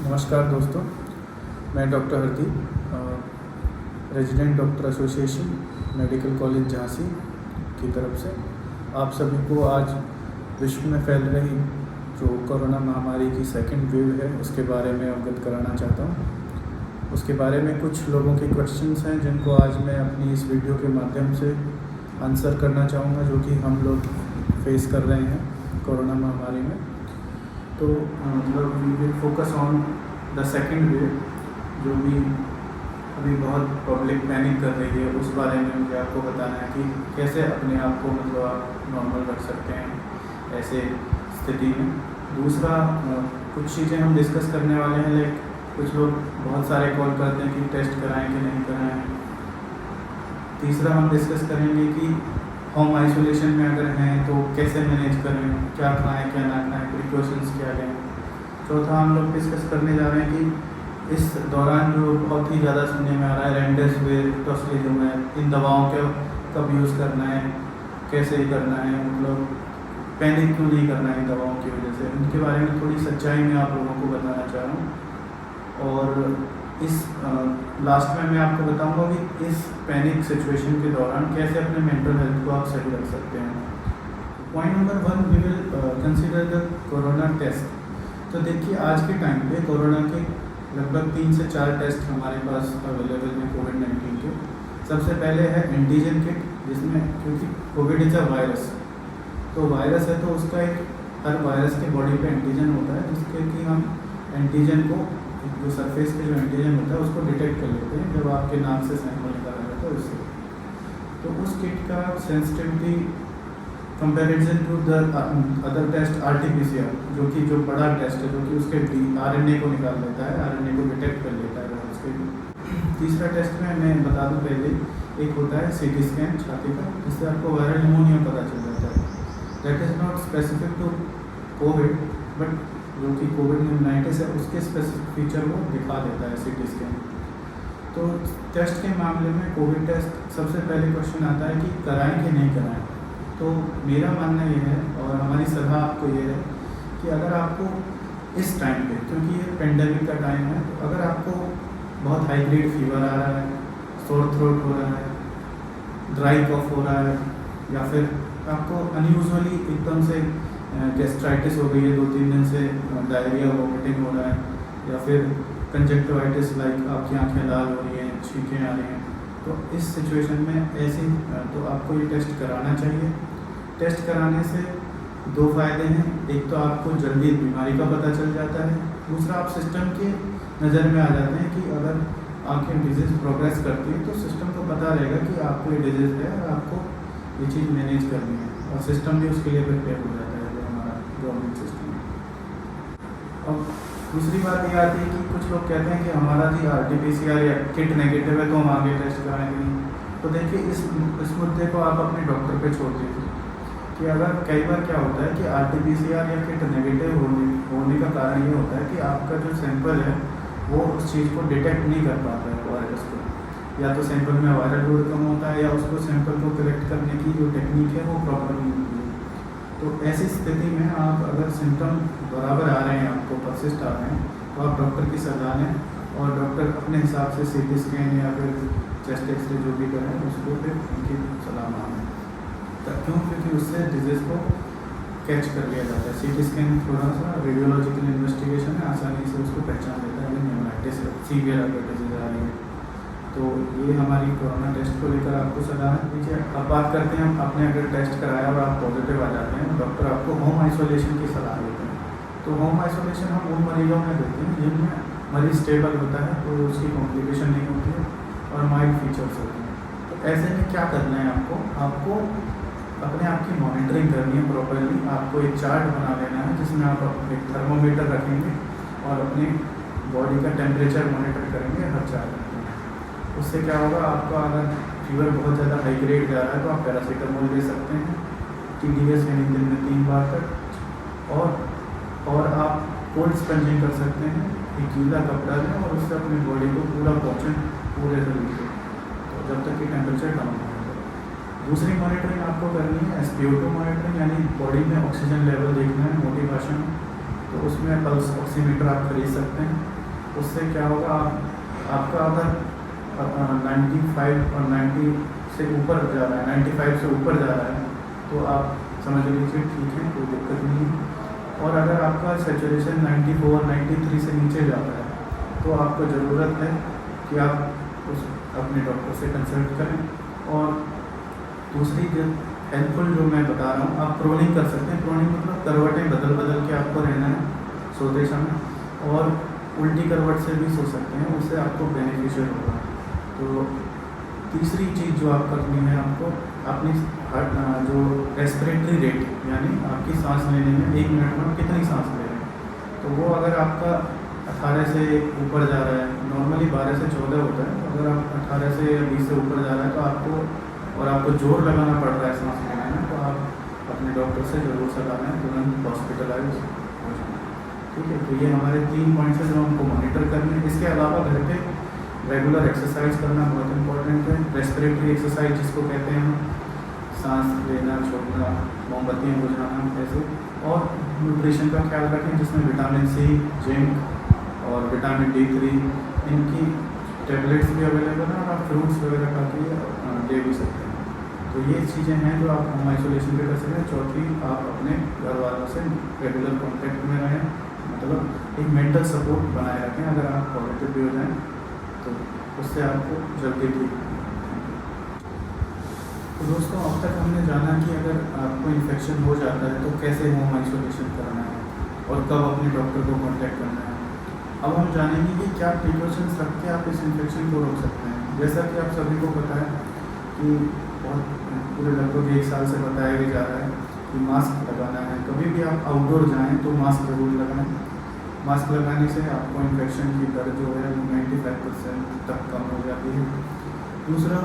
नमस्कार दोस्तों, मैं doctor Hardeep, resident doctor association medical college Jhansi की तरफ से आप सभी को आज विश्व में फैल रही जो कोरोना महामारी की सेकंड वेव है उसके बारे में अवगत कराना चाहता हूँ। उसके बारे में कुछ लोगों के क्वेश्चंस हैं जिनको आज मैं अपनी इस वीडियो के माध्यम से आंसर करना चाहूँगा, जो कि हम लोग फेस कर रहे हैं कोरोना महामारी में। तो मतलब we will focus on the second wave, जो भी अभी बहुत पब्लिक पैनिक कर रही है, उस बारे में मुझे आपको बताना है कि कैसे अपने आप को मतलब आप नॉर्मल रख सकते हैं ऐसे स्थिति में। दूसरा कुछ चीज़ें हम डिस्कस करने वाले हैं, लाइक कुछ लोग बहुत सारे कॉल करते हैं कि टेस्ट कराएं कि नहीं कराएं। तीसरा हम डिस्कस करेंगे कि होम आइसोलेशन में अगर हैं तो कैसे मैनेज करें, क्या खाएं क्या ना खाएं, प्रिकॉशंस क्या लें। चौथा हम लोग डिस्कस करने जा रहे हैं कि इस दौरान जो बहुत ही ज़्यादा सुनने में आ रहा है रेमडेसिविर, टोसिलिजुमैब, इन दवाओं का कब यूज़ करना है, कैसे करना है, मतलब पैनिक क्यों नहीं करना है इन दवाओं की वजह से। उनके बारे में थोड़ी सच्चाई मैं आप लोगों को बताना चाह रहा हूँ। और इस लास्ट में मैं आपको बताऊंगा कि इस पैनिक सिचुएशन के दौरान कैसे अपने मेंटल हेल्थ को आप सही रख सकते हैं। Point number 1, we will consider the corona test. तो देखिए आज के टाइम पे कोरोना के लगभग 3 से 4 टेस्ट हमारे पास अवेलेबल हैं कोविड-19 के। सबसे पहले है एंटीजन किट, जिसमें क्योंकि कोविड इज़ अ वायरस, तो वायरस है तो उसका एक हर वायरस के बॉडी पे एंटीजन होता है, जिसके कि हम एंटीजन को जो सरफेस पे जो एंटीजन होता है उसको डिटेक्ट कर लेते हैं जब आपके नाक से सैंपल निकाला जाता है उससे। तो उस किट का sensitivity comparison to the other test RT-PCR, जो कि जो बड़ा टेस्ट है, जो कि उसके RNA को निकाल लेता है, RNA को डिटेक्ट कर लेता है उसके। तीसरा टेस्ट में मैं बता दूं पहले, एक होता है CT स्कैन छाती का, जिससे आपको वायरल निमोनिया पता चल जाता है। That is not specific to covid, but जो कि कोविड-19 है उसके स्पेसिफिक फीचर को दिखा देता है CT स्कैन। तो टेस्ट के मामले में कोविड टेस्ट सबसे पहले क्वेश्चन आता है कि कराएं कि नहीं कराएं। तो मेरा मानना ये है और हमारी सलाह आपको ये है कि अगर आपको इस टाइम पे, क्योंकि ये पेंडेमिक का टाइम है, तो अगर आपको बहुत हाई ग्रेड फीवर आ रहा है, सोर थ्रोट हो रहा है, ड्राई कॉफ हो रहा है, या फिर आपको अनयूजुअली एकदम से गैस्ट्राइटिस हो गई है 2-3 दिन से, डायरिया वॉमिटिंग हो रहा है, या फिर कंजक्टिवाइटिस लाइक आपकी आंखें लाल हो रही हैं, छींकें आ रही हैं, तो इस सिचुएशन में ऐसी तो आपको ये टेस्ट कराना चाहिए। टेस्ट कराने से 2 फ़ायदे हैं, एक तो आपको जल्दी बीमारी का पता चल जाता है, दूसरा आप सिस्टम के नज़र में आ जाते हैं कि अगर आपकी डिजीज़ प्रोग्रेस करती है तो सिस्टम को पता रहेगा कि आपको ये डिजीज़ है और आपको ये चीज़ मैनेज करनी है, और सिस्टम भी उसके लिए प्रिपेयर हो जाता है, जो हमारा गवर्नमेंट सिस्टम है। अब दूसरी बात ये आती है कि कुछ लोग कहते हैं कि हमारा जी RT-PCR या किट नेगेटिव है तो हम आगे टेस्ट कराएंगे नहीं। तो देखिए इस मुद्दे को आप अपने डॉक्टर पे छोड़ दीजिए कि अगर कई बार क्या होता है कि RT-PCR या किट नेगेटिव होने का कारण ये होता है कि आपका जो सैंपल है वो उस चीज़ को डिटेक्ट नहीं कर पाता है वायरस को, या तो सैंपल में वायरल लोड कम होता है, या उसको सैंपल को कलेक्ट करने की जो टेक्निक है वो प्रॉपर नहीं होती है। तो ऐसी स्थिति में आप अगर सिम्टम बराबर आ रहे हैं, आपको परसिस्ट आ रहे हैं, तो आप डॉक्टर की सलाह लें, और डॉक्टर अपने हिसाब से CT स्कैन या फिर चेस्ट एक्सरे जो भी करें उसको फिर उनकी सलाह मानें। क्यों? क्योंकि उससे डिजीज़ को कैच कर लिया जाता है। CT स्कैन थोड़ा सा रेडियोलॉजिकल इन्वेस्टिगेशन है, आसानी से उसको पहचान लेता है निमोनाइटिस सीवियर अगर डिजीज़ आ रही है। तो ये हमारी कोरोना टेस्ट को लेकर आपको सलाह है। देखिए अब बात करते हैं, आपने अगर टेस्ट कराया और आप पॉजिटिव आ जाते हैं, डॉक्टर आपको होम आइसोलेशन की सलाह देते हैं। तो होम आइसोलेशन हम उन मरीजों में देते हैं जिनमें मरीज स्टेबल होता है, तो उसकी कॉम्प्लिकेशन नहीं होती है और माइल्ड फीचर्स होते हैं। तो ऐसे में क्या करना है, आपको अपने आप की मॉनिटरिंग करनी है प्रॉपरली। आपको एक चार्ट बना लेना है जिसमें आप एक थर्मोमीटर रखेंगे और अपने बॉडी का टेम्परेचर मॉनिटर करेंगे हर 4 घंटे। उससे क्या होगा, आपका अगर फीवर बहुत ज़्यादा हाई ग्रेड जा रहा है तो आप पैरासीटामोल ले सकते हैं TDS, यानी दिन में 3 बार तक, और आप कोल्ड स्पंजिंग कर सकते हैं। एक गीला कपड़ा लें और उससे अपनी बॉडी को पूरा पोंछें पूरे शरीर को, तो जब तक कि टेम्परेचर डाउन हो जाए। दूसरी मॉनिटरिंग आपको करनी है SpO2 मॉनिटरिंग, यानी बॉडी में ऑक्सीजन लेवल देखना है मोटी भाषा में। तो उसमें पल्स ऑक्सीमीटर आप खरीद सकते हैं, उससे क्या होगा, आपका अगर 95 और 90 से ऊपर जा रहा है, 95 से ऊपर जा रहा है, तो आप समझ लीजिए ठीक है, कोई दिक्कत नहीं है। और अगर आपका सैचुरेशन 94, 93 से नीचे जाता है, तो आपको ज़रूरत है कि आप उस अपने डॉक्टर से कंसल्ट करें। और दूसरी जो हेल्पफुल जो मैं बता रहा हूँ, आप प्रोनिंग कर सकते हैं। प्रोनिंग मतलब करवटें बदल बदल के आपको रहना है सोते समय, और उल्टी करवट से भी सो सकते हैं, उससे आपको बेनिफिशियल होगा। तो तीसरी चीज़ जो आप करनी है, आपको अपनी जो रेस्पिरेटरी रेट, यानी आपकी सांस लेने में 1 मिनट में कितनी सांस ले रहे हैं, तो वो अगर आपका 18 से ऊपर जा रहा है, नॉर्मली 12 से 14 होता है, अगर आप 18 से 20 से ऊपर जा रहा है तो आपको जोर लगाना पड़ रहा है सांस लेने में, तो आप अपने डॉक्टर से ज़रूर सलाह लें, तुरंत हॉस्पिटलाइज हो जाए। ठीक है, तो ये हमारे 3 पॉइंट्स हैं जो हमको मॉनिटर करने हैं। इसके अलावा घर पे रेगुलर एक्सरसाइज करना बहुत इंपॉर्टेंट है। रेस्पिरेटरी एक्सरसाइज जिसको कहते हैं, सांस लेना छोड़ना, मोमबत्तियाँ बुझाना, ऐसे। और न्यूट्रिशन का ख्याल रखें, जिसमें विटामिन सी, जिंक और विटामिन D3 इनकी टैबलेट्स भी अवेलेबल हैं, और आप फ्रूट्स वगैरह खा के ले भी सकते हैं। तो ये चीज़ें हैं जो आप होम आइसोलेशन पे कर सकते हैं। चौथी, आप अपने घर वालों से रेगुलर कॉन्टैक्ट में रहें, मतलब एक मेंटल सपोर्ट बनाए रखें। अगर आप पॉजिटिव भी हो जाएँ तो उससे आपको जल्दी ठीक। तो दोस्तों, अब तक हमने जाना कि अगर आपको इन्फेक्शन हो जाता है तो कैसे होम आइसोलेशन करना है और कब अपने डॉक्टर को कॉन्टैक्ट करना है। अब हम जानेंगे कि क्या प्रिकॉशंस रख के आप इस इन्फेक्शन को रोक सकते हैं। जैसा कि आप सभी को पता है कि बहुत पूरे लगभग 1 साल से बताया भी जा रहा है कि मास्क लगाना है। कभी भी आप आउटडोर जाएँ तो मास्क ज़रूर लगाएँ। मास्क लगाने से आपको इन्फेक्शन की दर जो है 95% तक कम हो जाती है। दूसरा,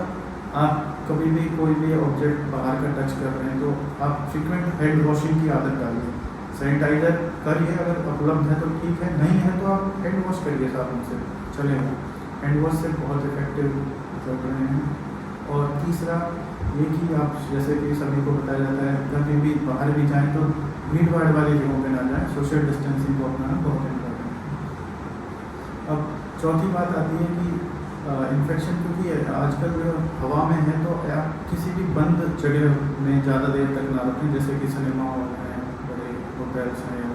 आप कभी भी कोई भी ऑब्जेक्ट बाहर का टच कर रहे हैं तो आप फ्रीक्वेंट हैंड वॉशिंग की आदत डालिए। सैनिटाइज़र करिए, अगर उपलब्ध है तो ठीक है, नहीं है तो आप हैंड वॉश करिए साबुन से, चलेगा। हैंड वॉश से बहुत इफेक्टिव चल रहे हैं। और तीसरा ये कि आप, जैसे कि सभी को बताया जाता है, कभी भी बाहर भी जाएँ तो भीड़ भाड़ वाली जगहों पे ना जाएँ, सोशल डिस्टेंसिंग को अपनाना बहुत इम्पोर्टेंट है। अब चौथी बात आती है कि इन्फेक्शन, क्योंकि आजकल जो हवा में है, तो आप किसी भी बंद जगह में ज़्यादा देर तक ना रखें, जैसे कि सिनेमा हॉल हैं, बड़े होटल्स हैं,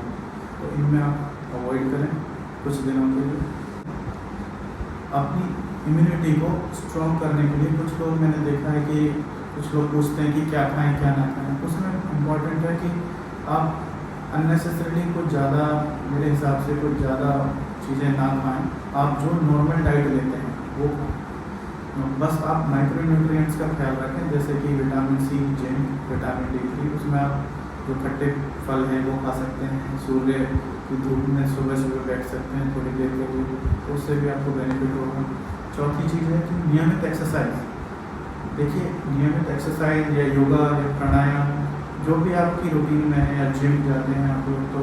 तो इनमें आप अवॉइड करें कुछ दिनों के लिए। अपनी इम्यूनिटी को स्ट्रॉन्ग करने के लिए कुछ लोग, मैंने देखा है कि कुछ लोग पूछते हैं कि क्या खाएं क्या ना खाएं। उसमें इम्पॉर्टेंट है कि आप अननेसेसरीली कुछ ज़्यादा, मेरे हिसाब से कुछ ज़्यादा चीज़ें ना खाएं। आप जो नॉर्मल डाइट लेते हैं वो खाएं। बस आप माइक्रो न्यूट्रिएंट्स का ख्याल रखें, जैसे कि vitamin C, zinc, vitamin D3। उसमें आप जो खट्टे फल हैं वो खा सकते हैं। सूर्य की धूप में सुबह सुबह बैठ सकते हैं थोड़ी देर के लिए, तो उससे भी आपको बेनिफिट होगा। चौथी चीज़ है कि नियमित एक्सरसाइज। देखिए, नियमित एक्सरसाइज या योगा या प्राणायाम जो भी आपकी रूटीन में है, या जिम जाते हैं आप लोग तो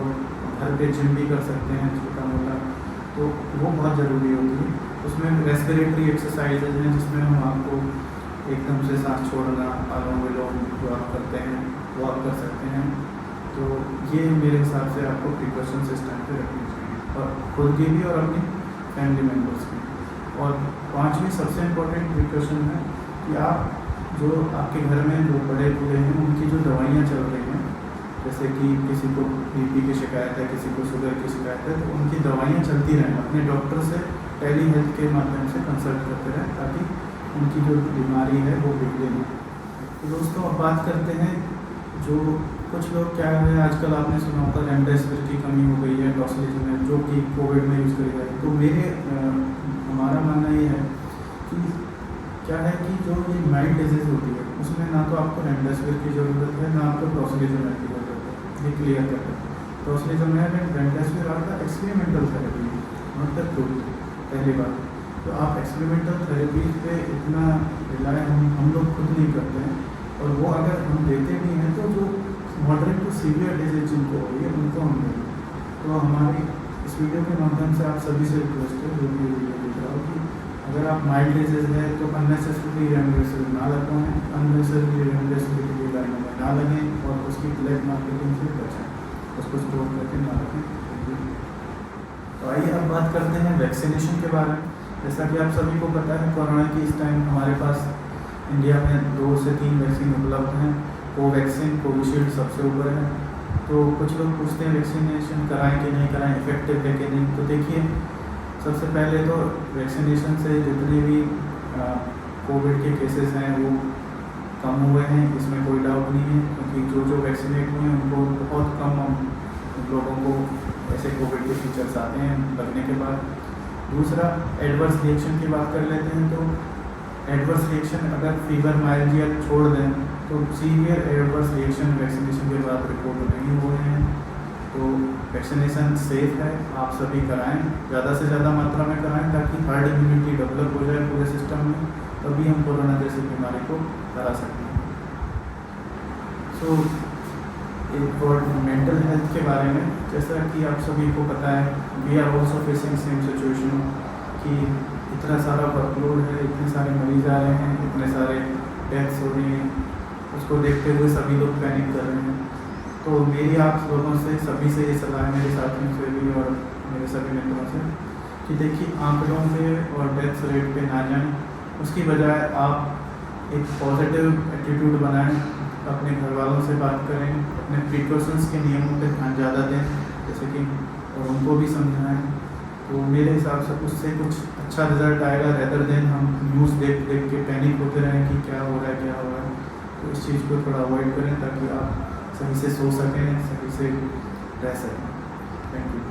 घर पे जिम भी कर सकते हैं छोटा मोटा, तो वो बहुत ज़रूरी होती है। उसमें रेस्पिरेटरी एक्सरसाइजेज हैं जिसमें हम आपको एकदम से सांस छोड़ना, अनुलोम विलोम जो आप करते हैं वो आप कर सकते हैं। तो ये मेरे हिसाब से आपको प्रिकॉशंस इस टाइम पे रखनी चाहिए, और खुद की भी और अपनी फैमिली मेम्बर्स की। और पांचवी सबसे इम्पोर्टेंट प्रिकॉशन है कि आप जो आपके घर में जो बड़े बूढ़े हैं उनकी जो दवाइयाँ चल रही हैं, जैसे कि किसी को BP की शिकायत है, किसी को शुगर की शिकायत है, तो उनकी दवाइयाँ चलती रहें। अपने डॉक्टर से टेली हेल्थ के माध्यम से कंसल्ट करते रहें, ताकि उनकी जो बीमारी है वो बिगड़े नहीं। तो दोस्तों, अब बात करते हैं, जो कुछ लोग क्या है, आजकल आपने सुना होगा रेमडेसिविर की कमी हो गई है टॉसिलिजुमेब, जो कि कोविड में यूज़ करी जाती है। तो हमारा मानना ये है कि क्या है कि जो ये माइल्ड डिजीज़ होती है उसमें ना तो आपको रेमडेसिविर की ज़रूरत है, ना आपको टॉसिलिजुमेब की ज़रूरत है। ये क्लियर कर दें, टॉसिलिजुमेब एंड रेमडेसिविर आपका एक्सपेरिमेंटल थेरेपी है, मतलब प्रूफ। पहली बात तो आप एक्सपेरिमेंटल थेरेपी पे इतना रिलाय हम लोग खुद नहीं करते हैं, और वो अगर हम देते भी हैं तो जो मॉडरेट टू सीवियर डिजीज जिनको हो रही है उनको हम दें। तो हमारी इस वीडियो के माध्यम से आप सभी से रिक्वेस्ट है, जो भी वीडियो देख रहा हो, कि अगर आप माइल्ड डिजीज है तो अननेसेसरी रेमडेसिविर ना लगवाएं, अननेसेसरी रेमडेसिविर की लाइनों में ना लगें, और उसकी ब्लैक मार्केटिंग से बचें, उसको स्टोर करके ना रखें। तो आइए अब बात करते हैं वैक्सीनेशन के बारे में। जैसा कि आप सभी को पता है, कोरोना की इस टाइम हमारे पास इंडिया में 2 से 3 वैक्सीन उपलब्ध हैं। कोवैक्सीन, कोविशील्ड सबसे ऊपर है। तो कुछ लोग पूछते हैं वैक्सीनेशन कराएं कि नहीं कराएं, इफेक्टिव है कि नहीं। तो देखिए, सबसे पहले तो वैक्सीनेशन से जितने भी कोविड के केसेस हैं वो कम हुए हैं, इसमें कोई डाउट नहीं है, क्योंकि जो वैक्सीनेट हुए हैं उनको बहुत कम लोगों को ऐसे कोविड के फीचर्स आते हैं लगने के बाद। दूसरा, एडवर्स रिएक्शन की बात कर लेते हैं। तो एडवर्स रिएक्शन, अगर फीवर, माइल्जिया छोड़ दें तो सीवियर एडवर्स रिएक्शन वैक्सीनेशन के बाद रिपोर्ट नहीं हुए हैं। तो वैक्सीनेशन सेफ है, आप सभी कराएं, ज़्यादा से ज़्यादा मात्रा में कराएं, ताकि हर्ड इम्यूनिटी डेवलप हो जाए पूरे सिस्टम में, तभी हम कोरोना जैसी बीमारी को हरा सकते हैं। सो एक वर्ड मेंटल हेल्थ के बारे में, जैसा कि आप सभी को पता है, we are also facing same situation कि इतना सारा वर्कलोड है, इतने सारे मरीज आ रहे हैं, इतने सारे डेथ्स हो रही हैं, उसको देखते हुए सभी लोग पैनिक कर रहे हैं। तो मेरी आप लोगों से, सभी से ये सलाह है, मेरे साथियों से भी और मेरे सभी मित्रों से, कि देखिए, आंकड़ों पे और डेथ रेट पे ना जाएं, उसकी बजाय आप एक पॉजिटिव एटीट्यूड बनाएं, अपने घर वालों से बात करें, अपने प्रिकॉशंस के नियमों पे ध्यान ज़्यादा दें, जैसे कि, और उनको भी समझाएं। तो मेरे हिसाब से उससे कुछ अच्छा रिजल्ट आएगा, रेदर देन हम न्यूज़ देख देख के पैनिक होते रहें कि क्या हो रहा है, क्या हो रहा है। तो इस चीज़ को थोड़ा अवॉइड करें, ताकि आप सही से सो सकें, सही से रह सकें। Thank you.